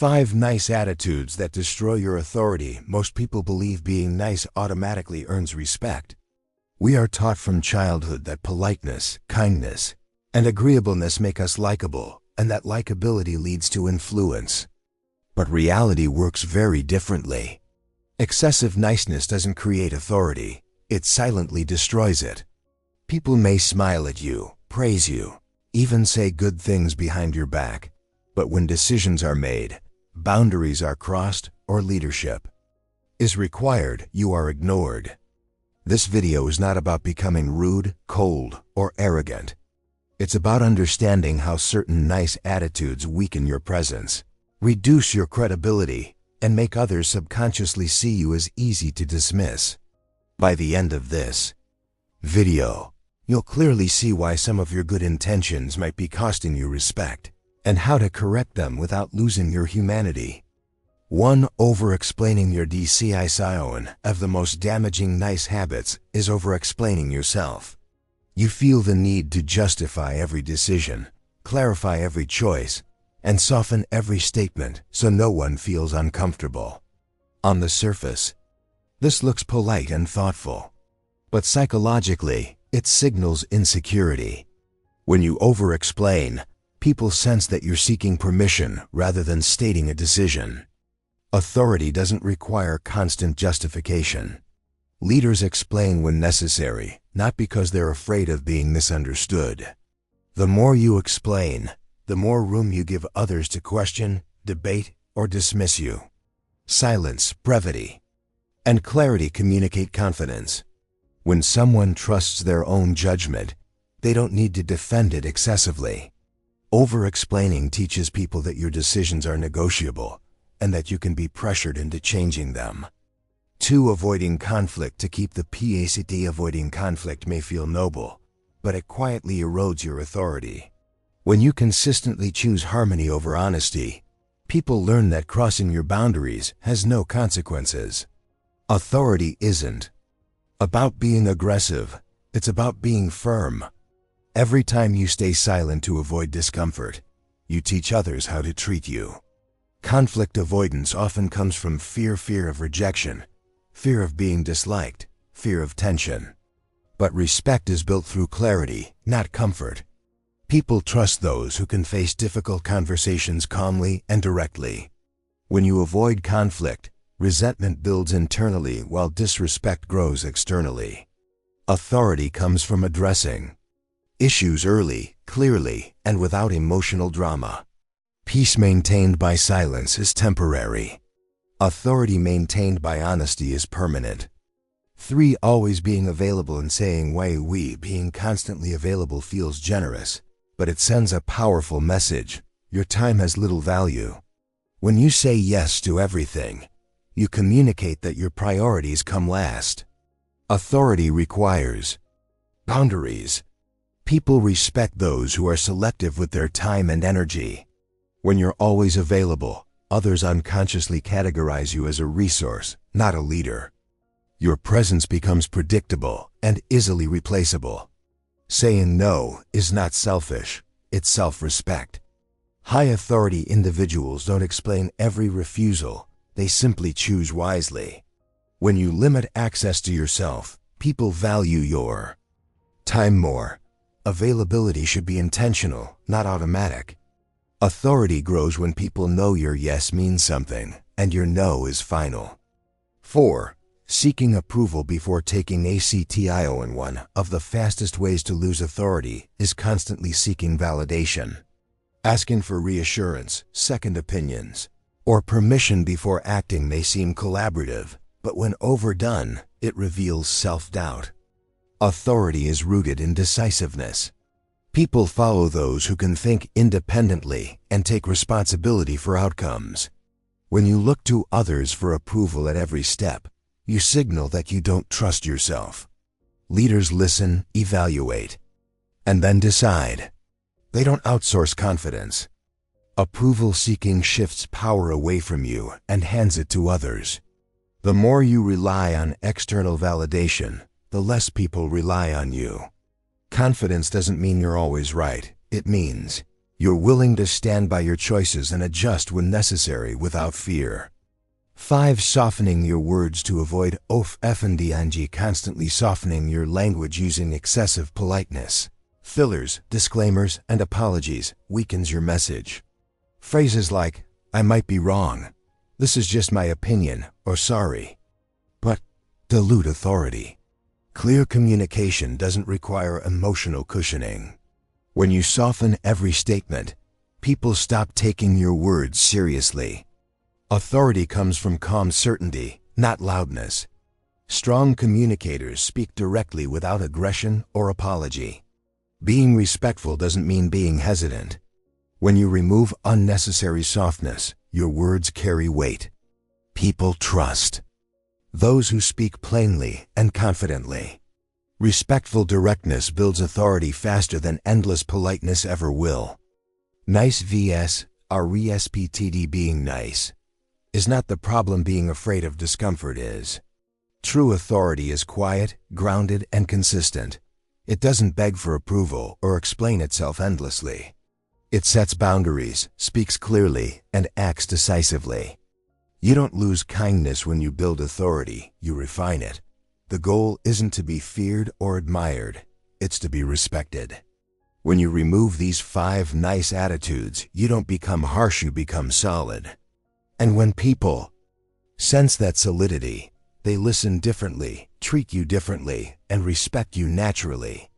5 nice attitudes that destroy your authority. Most people believe being nice automatically earns respect. We are taught from childhood that politeness, kindness, and agreeableness make us likable, and that likability leads to influence. But reality works very differently. Excessive niceness doesn't create authority, it silently destroys it. People may smile at you, praise you, even say good things behind your back. But when decisions are made, boundaries are crossed, or leadership is required, you are ignored. This video is not about becoming rude, cold, or arrogant. It's about understanding how certain nice attitudes weaken your presence, reduce your credibility, and make others subconsciously see you as easy to dismiss. By the end of this video, you'll clearly see why some of your good intentions might be costing you respect, and how to correct them without losing your humanity. 1. Over-explaining your decision. Of the most damaging nice habits is over-explaining yourself. You feel the need to justify every decision, clarify every choice, and soften every statement so no one feels uncomfortable. On the surface, this looks polite and thoughtful, but psychologically, it signals insecurity. When you over-explain, people sense that you're seeking permission rather than stating a decision. Authority doesn't require constant justification. Leaders explain when necessary, not because they're afraid of being misunderstood. The more you explain, the more room you give others to question, debate, or dismiss you. Silence, brevity, and clarity communicate confidence. When someone trusts their own judgment, they don't need to defend it excessively. Over-explaining teaches people that your decisions are negotiable and that you can be pressured into changing them. 2. Avoiding conflict. To keep the peace. Avoiding conflict may feel noble, but it quietly erodes your authority. When you consistently choose harmony over honesty, people learn that crossing your boundaries has no consequences. Authority isn't about being aggressive, it's about being firm. Every time you stay silent to avoid discomfort, you teach others how to treat you. Conflict avoidance often comes from fear of rejection, fear of being disliked, fear of tension. But respect is built through clarity, not comfort. People trust those who can face difficult conversations calmly and directly. When you avoid conflict, resentment builds internally while disrespect grows externally. Authority comes from addressing issues early, clearly, and without emotional drama. Peace maintained by silence is temporary. Authority maintained by honesty is permanent. 3. Always being available and saying why. Being constantly available feels generous, but it sends a powerful message. Your time has little value. When you say yes to everything, you communicate that your priorities come last. Authority requires boundaries. People respect those who are selective with their time and energy. When you're always available, others unconsciously categorize you as a resource, not a leader. Your presence becomes predictable and easily replaceable. Saying no is not selfish, it's self-respect. High authority individuals don't explain every refusal, they simply choose wisely. When you limit access to yourself, people value your time more. Availability should be intentional, not automatic. Authority grows when people know your yes means something, and your no is final. 4. Seeking approval before taking action. One of the fastest ways to lose authority is constantly seeking validation. Asking for reassurance, second opinions, or permission before acting may seem collaborative, but when overdone, it reveals self-doubt. Authority is rooted in decisiveness. People follow those who can think independently and take responsibility for outcomes. When you look to others for approval at every step, you signal that you don't trust yourself. Leaders listen, evaluate, and then decide. They don't outsource confidence. Approval-seeking shifts power away from you and hands it to others. The more you rely on external validation, the less people rely on you. Confidence doesn't mean you're always right. It means You're willing to stand by your choices and adjust when necessary without fear. 5. Softening your words to avoid offending, constantly softening your language using excessive politeness, fillers, disclaimers, and apologies weakens your message. Phrases like, "I might be wrong," "This is just my opinion," or "sorry," but dilute authority. Clear communication doesn't require emotional cushioning. When you soften every statement, people stop taking your words seriously. Authority comes from calm certainty, not loudness. Strong communicators speak directly without aggression or apology. Being respectful doesn't mean being hesitant. When you remove unnecessary softness, your words carry weight. People trust those who speak plainly and confidently. Respectful directness builds authority faster than endless politeness ever will. Nice vs. respect. Being nice is not the problem, being afraid of discomfort is. True authority is quiet, grounded, and consistent. It doesn't beg for approval or explain itself endlessly. It sets boundaries, speaks clearly, and acts decisively. You don't lose kindness when you build authority, you refine it. The goal isn't to be feared or admired, it's to be respected. When you remove these 5 nice attitudes, you don't become harsh, you become solid. And when people sense that solidity, they listen differently, treat you differently, and respect you naturally.